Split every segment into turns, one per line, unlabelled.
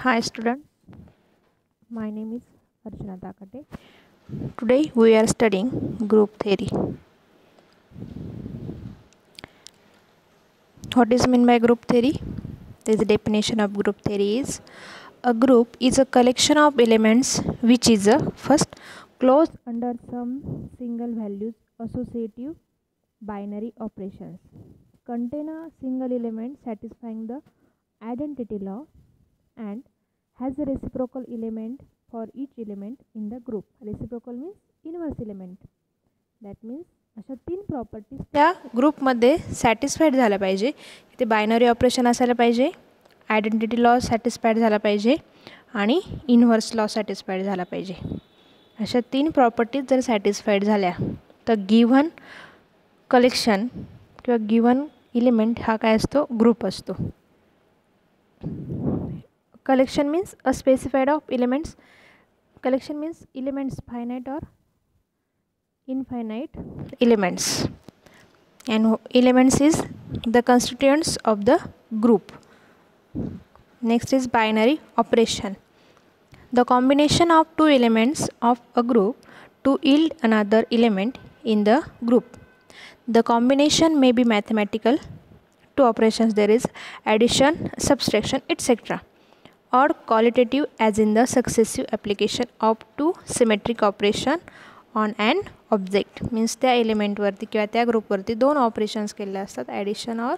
Hi student, my name is Archana Takate. Today we are studying group theory. What is meant by group theory? There is a definition of group theory is a group is a collection of elements which is a first closed under some single values associative binary operations. Contain a single element satisfying the identity law and has a reciprocal element for each element in the group. Reciprocal means inverse element. That means अशा तीन properties त्या ग्रुपमध्ये satisfied झाल्या पाहिजे. इथे binary operation असायला पाहिजे, identity law satisfied झाला पाहिजे आणि इन्व्हर्स लॉ सॅटिस्फाईड झाला पाहिजे. अशा तीन प्रॉपर्टीज जर सॅटिस्फाईड झाल्या तर गिव्हन कलेक्शन किंवा गिव्हन एलिमेंट हा काय असतो, ग्रुप असतो. Collection means a specified of elements. Collection means elements finite or infinite elements, and elements is the constituents of the group. Next is binary operation. The combination of two elements of a group to yield another element in the group. The combination may be mathematical. Two operations there is addition, subtraction, etc. or qualitative as in the successive application of two symmetric operation on an object. means त्या element वरती किंवा त्या group वरती दोन operations केले असतात, addition और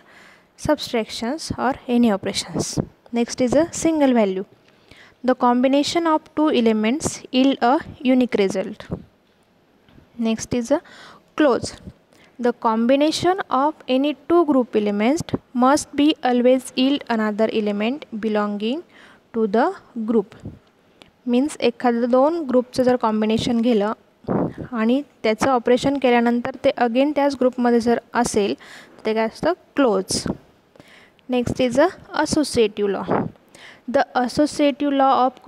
सबस्ट्रॅक्शन्स और any operations. Next is a single value. The combination of two elements yield a unique result. Next is a close. The combination of any two group elements must be always yield another element belonging to the group. Means एखादं दोन ग्रुपचं जर combination गेलं आणि त्याचं operation केल्यानंतर ते again त्याच ग्रुपमध्ये जर असेल ते काय असतं, close. Next is a associative law. The associative law of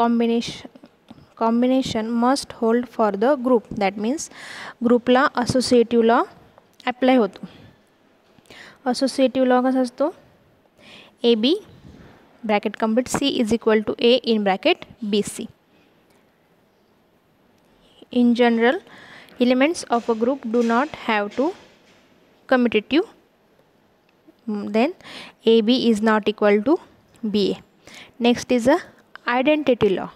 combination must hold for the group. That means ग्रुपला असोसिएटिव्ह लॉ ॲप्लाय होतो. असोसिएटिव्ह लॉ कसा असतो, A B bracket complete C is equal to A in bracket BC. In general, elements of a group do not have to commutative. Then AB is not equal to BA. Next is a identity law.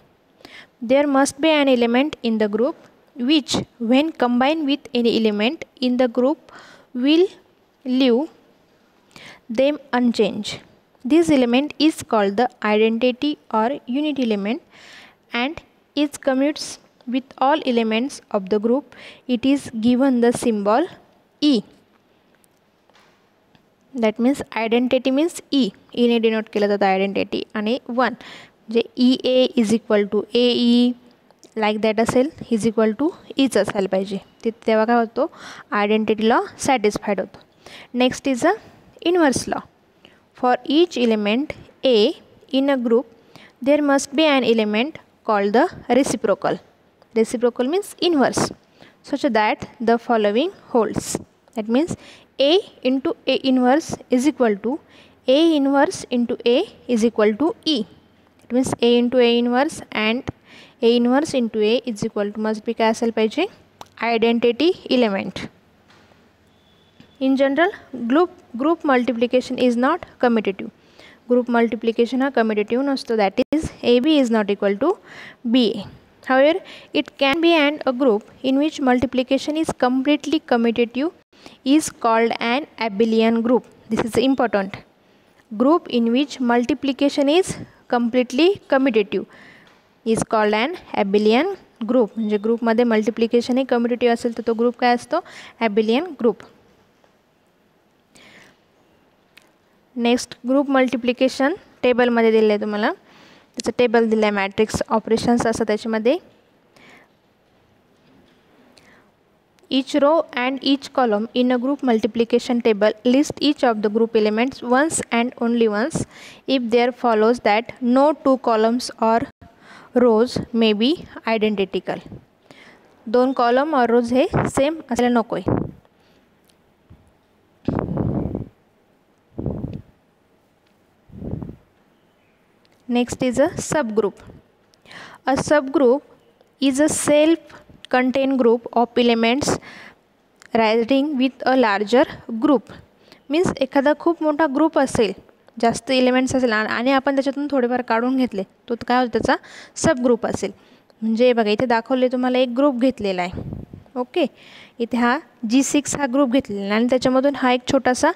There must be an element in the group which, when combined with any element in the group, will leave them unchanged. This element is called the identity or unity element and it commutes with all elements of the group. It is given the symbol E. That means identity means E. E ने denote केलं जातं identity आणि 1 जे EA is equal to AE like that असेल is equal to Eच असायला पाहिजे. तेव्हा काय होतो, identity law satisfied होतो. Next is a inverse law. For each element A in a group, there must be an element called the reciprocal. Reciprocal means inverse, such that the following holds. That means A into A inverse is equal to A inverse into A is equal to E. It means A into A inverse and A inverse into A is equal to must be काय असेल पाहिजे, identity element. In general, group multiplication is not commutative. Group multiplication हा commutative नसतो. That is AB is not equal to BA. However, it can be and a group in which multiplication is completely commutative is called an abelian group. This is important. Group in which multiplication is completely commutative is called an abelian group. म्हणजे ग्रुपमध्ये multiplication ही commutative असेल तर तो group काय असतो, abelian group. Next group multiplication टेबलमध्ये दिलं आहे तुम्हाला. त्याचं टेबल दिलं आहे, मॅट्रिक्स ऑपरेशन्स असं त्याच्यामध्ये. each row and each column in a group multiplication table list each of the group elements once and only once if there follows that no two columns or rows may be identical. दोन column और रोज हे same असायला नको आहे. Next is a subgroup. A subgroup is a self-contained group of elements riding with a larger group. Means एखादा खूप मोठा group असेल, जास्त एलिमेंट्स असेल आणि आपण त्याच्यातून थोडेफार काढून घेतले तो काय होतं, त्याचा सब ग्रुप असेल. म्हणजे बघा इथे दाखवले तुम्हाला एक ग्रुप घेतलेला आहे. ओके, इथे हा G6 हा ग्रुप घेतलेला आहे आणि त्याच्यामधून हा एक छोटासा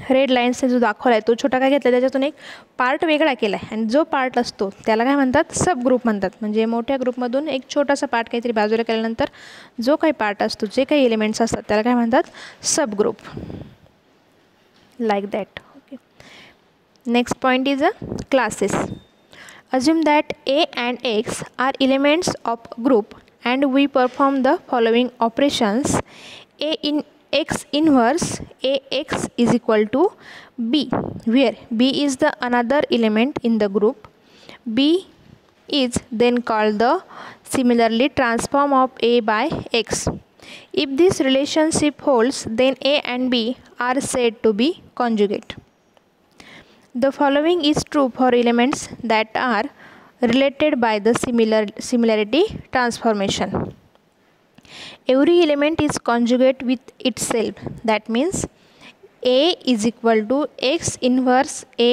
रेड लाईन्सने जो दाखवला आहे तो छोटा काय घेतला, त्याच्यातून एक पार्ट वेगळा केला आहे आणि जो पार्ट असतो त्याला काय म्हणतात, सब ग्रुप म्हणतात. म्हणजे मोठ्या ग्रुपमधून एक छोटासा पार्ट काहीतरी बाजूला केल्यानंतर जो काही पार्ट असतो, जे काही एलिमेंट्स असतात त्याला काय म्हणतात, सब group. Like that. Okay. Next point is a classes. Assume that A and X are elements of group and we perform the following operations. X inverse AX is equal to B, where B is the another element in the group. B is then called the similarly transform of A by X. If this relationship holds, then A and B are said to be conjugate. The following is true for elements that are related by the similarity transformation. Every element is conjugate with itself. That means A is equal to X inverse A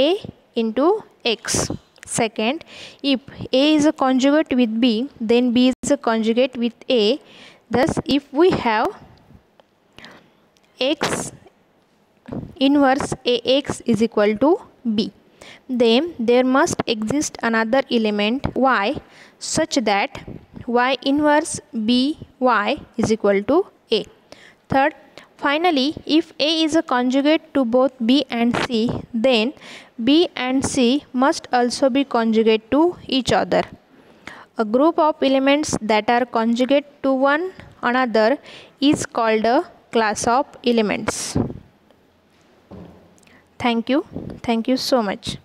into X. Second, if A is a conjugate with B, then B is a conjugate with A. Thus, if we have X inverse AX is equal to B, then there must exist another element Y such that Y inverse BY is equal to A. Third, finally, if A is a conjugate to both B and C, then B and C must also be conjugate to each other. A group of elements that are conjugate to one another is called a class of elements. Thank you so much.